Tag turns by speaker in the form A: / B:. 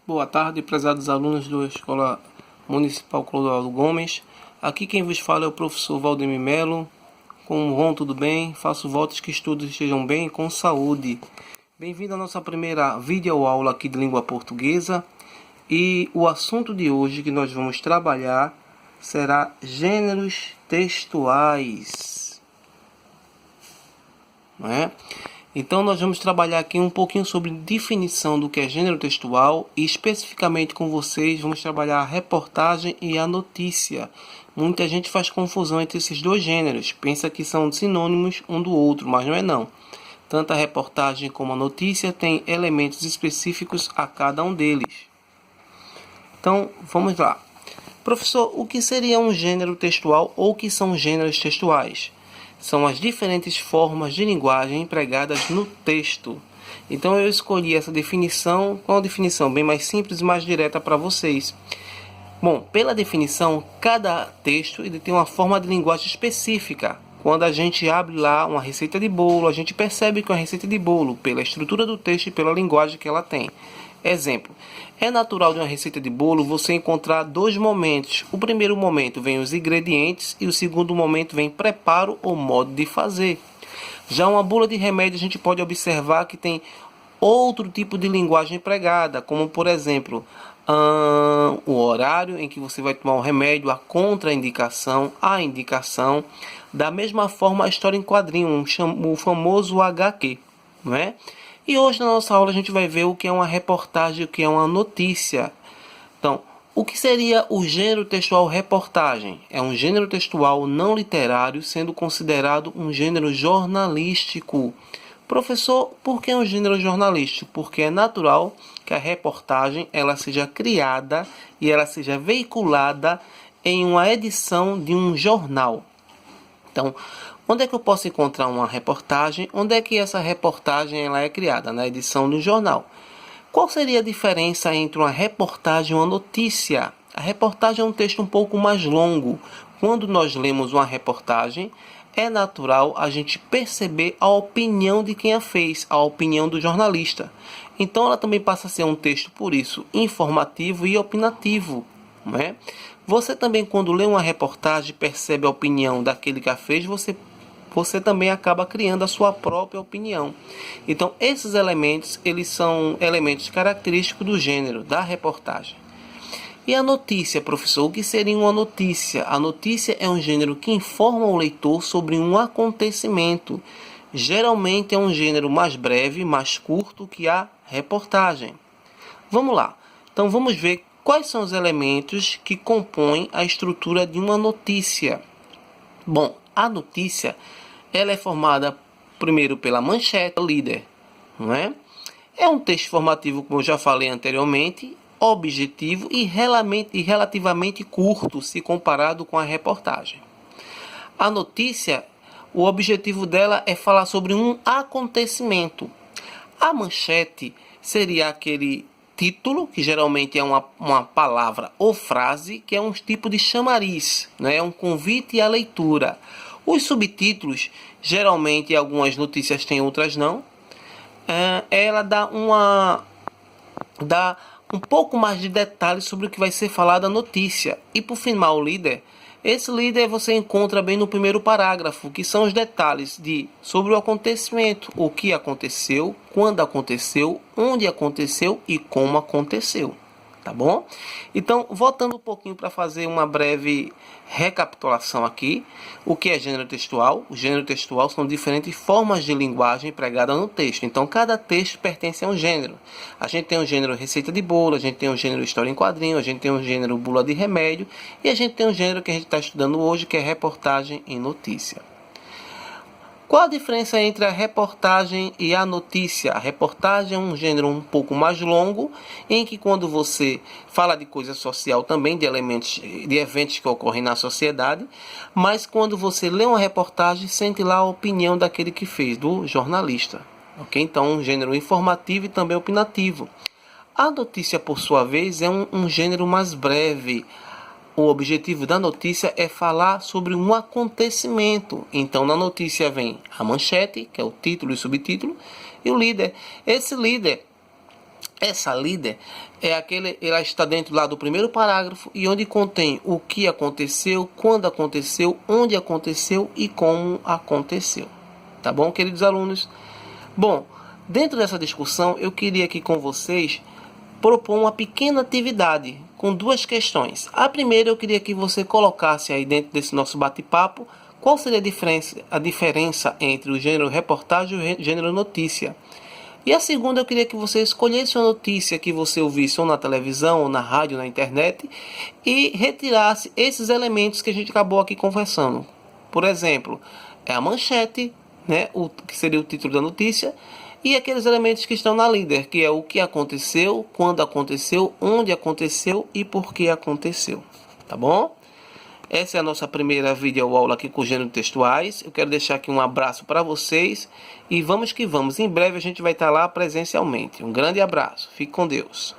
A: Boa tarde, prezados alunos da Escola Municipal Clodoaldo Gomes. Aqui quem vos fala é o professor Valdemir Melo. Como vão, tudo bem? Faço votos que todos estejam bem e com saúde. Bem-vindo à nossa primeira videoaula aqui de língua portuguesa. E o assunto de hoje que nós vamos trabalhar será gêneros textuais. Não é? Então nós vamos trabalhar aqui um pouquinho sobre definição do que é gênero textual e especificamente com vocês vamos trabalhar a reportagem e a notícia. Muita gente faz confusão entre esses dois gêneros, pensa que são sinônimos um do outro, mas não é não. Tanto a reportagem como a notícia têm elementos específicos a cada um deles. Então vamos lá. Professor, o que seria um gênero textual ou o que são gêneros textuais? São as diferentes formas de linguagem empregadas no texto. Então eu escolhi essa definição, com uma definição bem mais simples e mais direta para vocês. Bom, pela definição, cada texto ele tem uma forma de linguagem específica. Quando a gente abre lá uma receita de bolo, a gente percebe que é uma receita de bolo, pela estrutura do texto e pela linguagem que ela tem. Exemplo, é natural de uma receita de bolo você encontrar dois momentos. O primeiro momento vem os ingredientes e o segundo momento vem preparo ou modo de fazer. Já uma bula de remédio a gente pode observar que tem outro tipo de linguagem empregada, como por exemplo, o horário em que você vai tomar o remédio, a contraindicação, a indicação. Da mesma forma a história em quadrinho, o famoso HQ, não é? E hoje na nossa aula a gente vai ver o que é uma reportagem, o que é uma notícia. Então, o que seria o gênero textual reportagem? É um gênero textual não literário, sendo considerado um gênero jornalístico. Professor, por que um gênero jornalístico? Porque é natural que a reportagem ela seja criada e ela seja veiculada em uma edição de um jornal. Então, onde é que eu posso encontrar uma reportagem? Onde é que essa reportagem ela é criada? Na edição do jornal. Qual seria a diferença entre uma reportagem e uma notícia? A reportagem é um texto um pouco mais longo. Quando nós lemos uma reportagem, é natural a gente perceber a opinião de quem a fez, a opinião do jornalista. Então ela também passa a ser um texto, por isso, informativo e opinativo. Não é? Você também, quando lê uma reportagem, percebe a opinião daquele que a fez, você também acaba criando a sua própria opinião. Então, esses elementos, eles são elementos característicos do gênero, da reportagem. E a notícia, professor? O que seria uma notícia? A notícia é um gênero que informa o leitor sobre um acontecimento. Geralmente é um gênero mais breve, mais curto que a reportagem. Vamos lá. Então, vamos ver quais são os elementos que compõem a estrutura de uma notícia. Bom, a notícia ela é formada primeiro pela manchete, líder, não é? É um texto informativo, como eu já falei anteriormente, objetivo e relativamente curto se comparado com a reportagem. A notícia, o objetivo dela é falar sobre um acontecimento. A manchete seria aquele título, que geralmente é uma palavra ou frase, que é um tipo de chamariz, né? É um convite à leitura. Os subtítulos, geralmente algumas notícias têm, outras não. Ela dá um pouco mais de detalhes sobre o que vai ser falado na notícia. E por final, o líder. Esse líder você encontra bem no primeiro parágrafo, que são os detalhes sobre o acontecimento, o que aconteceu, quando aconteceu, onde aconteceu e como aconteceu. Tá bom? Então, voltando um pouquinho para fazer uma breve recapitulação aqui. O que é gênero textual? O gênero textual são diferentes formas de linguagem empregada no texto. Então, cada texto pertence a um gênero. A gente tem um gênero receita de bolo, a gente tem um gênero história em quadrinho, a gente tem um gênero bula de remédio e a gente tem um gênero que a gente está estudando hoje, que é reportagem em notícia. Qual a diferença entre a reportagem e a notícia? A reportagem é um gênero um pouco mais longo, em que quando você fala de coisa social também, de eventos que ocorrem na sociedade, mas quando você lê uma reportagem, sente lá a opinião daquele que fez, do jornalista. Okay? Então, um gênero informativo e também opinativo. A notícia, por sua vez, é um gênero mais breve. O objetivo da notícia é falar sobre um acontecimento. Então, na notícia vem a manchete, que é o título e subtítulo, e o líder. Esse líder Essa líder ela está dentro lá do primeiro parágrafo e onde contém o que aconteceu, quando aconteceu, onde aconteceu e como aconteceu. Tá bom, queridos alunos? Bom, dentro dessa discussão eu queria aqui com vocês propor uma pequena atividade com duas questões. A primeira eu queria que você colocasse aí dentro desse nosso bate-papo qual seria a diferença entre o gênero reportagem e o gênero notícia. E a segunda, eu queria que você escolhesse uma notícia que você ouvisse ou na televisão, ou na rádio, na internet, e retirasse esses elementos que a gente acabou aqui conversando. Por exemplo, a manchete, né, o que seria o título da notícia, e aqueles elementos que estão na líder, que é o que aconteceu, quando aconteceu, onde aconteceu e por que aconteceu. Tá bom? Essa é a nossa primeira videoaula aqui com gênero textuais. Eu quero deixar aqui um abraço para vocês e vamos que vamos. Em breve a gente vai estar lá presencialmente. Um grande abraço. Fique com Deus.